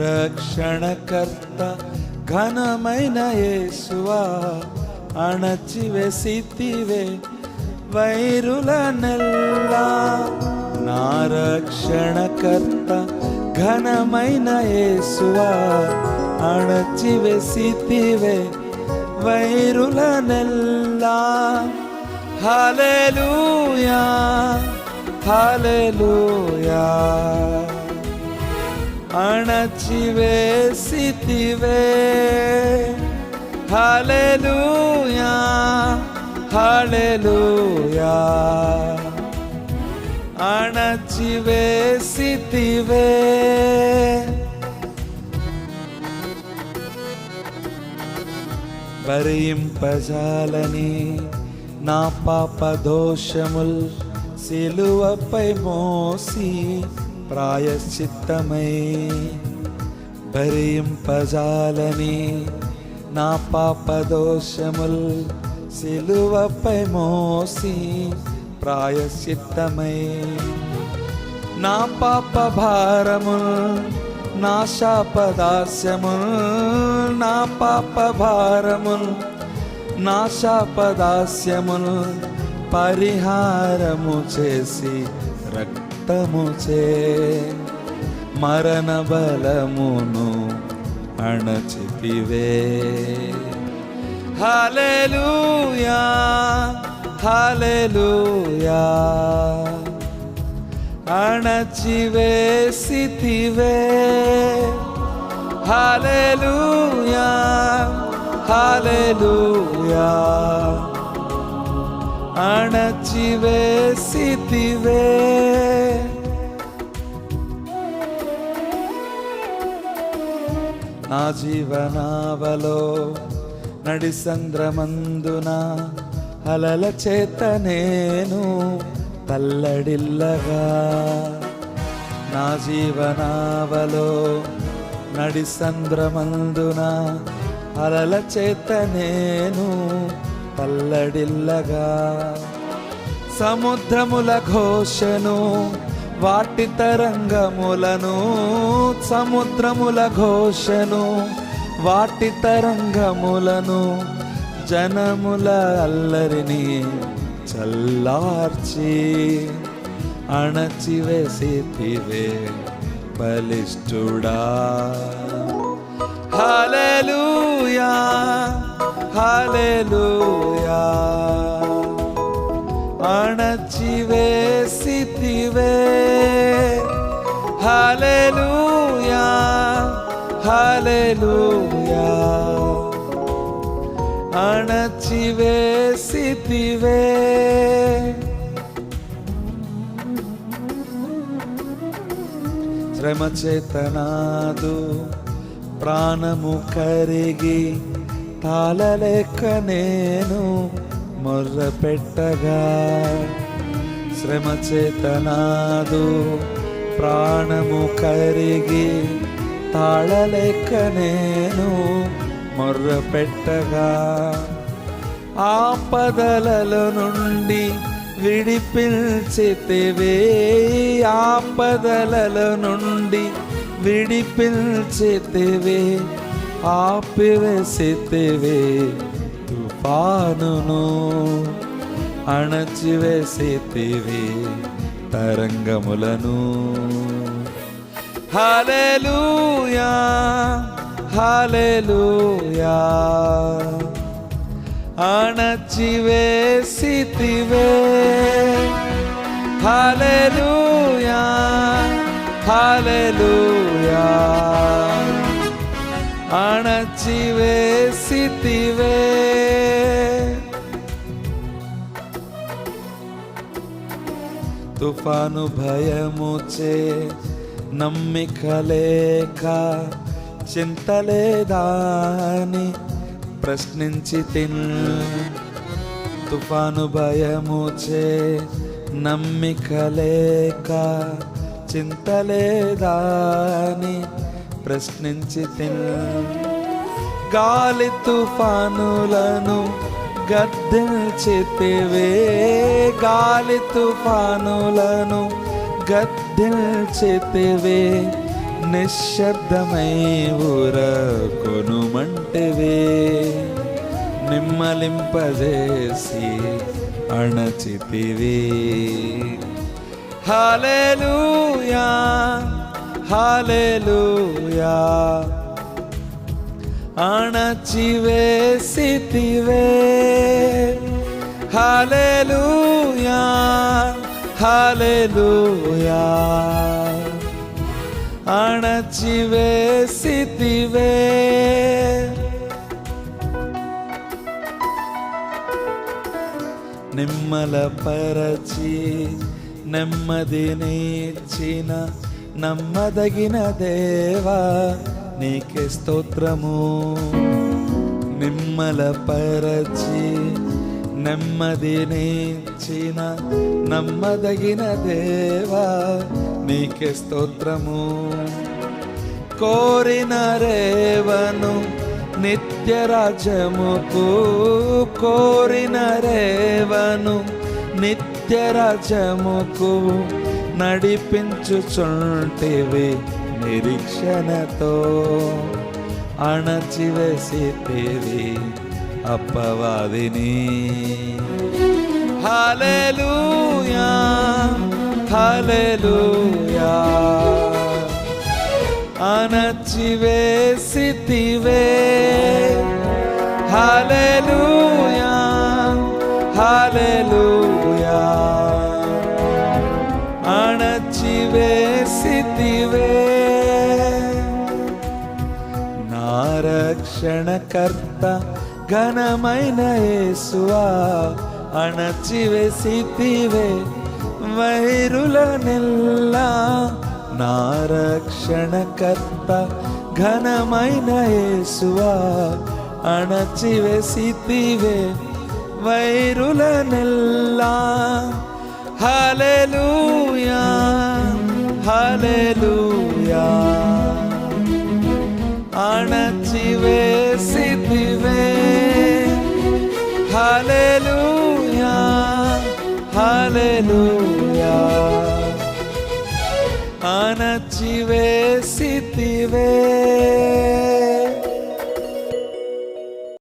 రక్షణకర్త ఘనమైన యేసువా, అణచివేసితివే వైరులనెల్లా. నా రక్షణకర్త ఘనమైన యేసువా, అణచివేసితివే వైరులనెల్లా. హల్లెలూయా హల్లెలూయా, అణచివేసితివే. హల్లెలూయా హల్లెలూయా, అణచివేసితివే. భరింపజాలని నా పాప దోషముల్ సిలువపై మోసి ప్రాయశ్చిత్తమై. భరింపజాలని నా పాప దోషముల్ సిలువపై మోసి ప్రాయశ్చిత్తమై. నా పాప భారముల్ నా శాపదాస్యముల్, నా పాప భారముల్ నా శాపదాస్యముల్ పరిహారము చేసి రక్తముచే మరణ బలమును అణచితివే. హల్లెలూయా హల్లెలూయా, అణచివేసితివే. హల్లెలూయా హల్లెలూయా, అణచివేసితివే. నా జీవనావలో నడిసంద్రమందున అలల చేత నేను తల్లడిల్లగా. నా జీవనావలో నడిసంద్రమందున అలల చేత నేను తల్లడిల్లగా. సముద్రముల ఘోషను వాటి తరంగములను, సముద్రముల ఘోషను వాటి తరంగములను, జనముల అల్లరిని చల్లార్చి అణచివేసితివే బలిష్ఠుడా. హల్లెలూయా హల్లెలూయా, అణచివేసితివే. హల్లెలూయా హల్లెలూయా, అణచివేసితివే. శ్రమ చేతనాదు ప్రాణము కరిగి తాళలేక నేను మొర్ర పెట్టగా. శ్రమ చేతనాదు ప్రాణము కరిగి తాళలేక నేను మొర్ర పెట్టగా. ఆపదలలో నుండి విడిపించితివే, ఆపదలలో నుండి విడిపించితివే. ఆపివేసితివే తుఫానును, అణచివేసితివే తరంగములను. హల్లెలూయా హల్లెలూయా, అణచివేసితివే. హల్లెలూయా హల్లెలూయా, అణచివేసితివే. తుఫాను భయముచే నమ్మిక లేక చింతలేదాని ప్రశ్నించి తుఫాను భయముచే నమ్మిక లేక చింతలేదాని ప్రశ్నించి గాలి తుఫానులను గద్దించితివే, గాలి తుఫానులను గద్దించితివే. నిశ్శబ్దమై ఊర కొనుమంటివే, నిమ్మలింపజేసి అణచితివి. హల్లెలూయా హల్లెలూయా, అణచివేసితివే. హల్లెలూయా హల్లెలూయా, అణచివేసితివే. నిమ్మలపరచి నెమ్మదినిచ్చిన నమ్మదగిన దేవా నీకే స్తోత్రము. నిమ్మలపరచి నెమ్మదినిచ్చిన నమ్మదగిన దేవా నీకే స్తోత్రము. కోరిన రేవను నిత్య రాజ్యముకు, కోరిన రేవను నిత్య రాజ్యముకు నడిపించుచుంటివి నిరీక్షణతో. అణచివేసితివి అపవాదిని. హల్లెలూయా హల్లెలూయా, అణచివేసితివే. హల్లెలూయా హల్లెలూయా, అణచివేసితివే. నా రక్షణకర్త ఘనమైన యేసువా, అణచివేసితివే వైరులనెల్లా. నా రక్షణకర్త ఘనమైన యేసువా, అణచివేసితివే వైరులనెల్లా. హల్లెలూయా హల్లెలూయా, అణచివేసితివే. హల్లెలూయా హల్లెలూయా, అణచివేసితివే.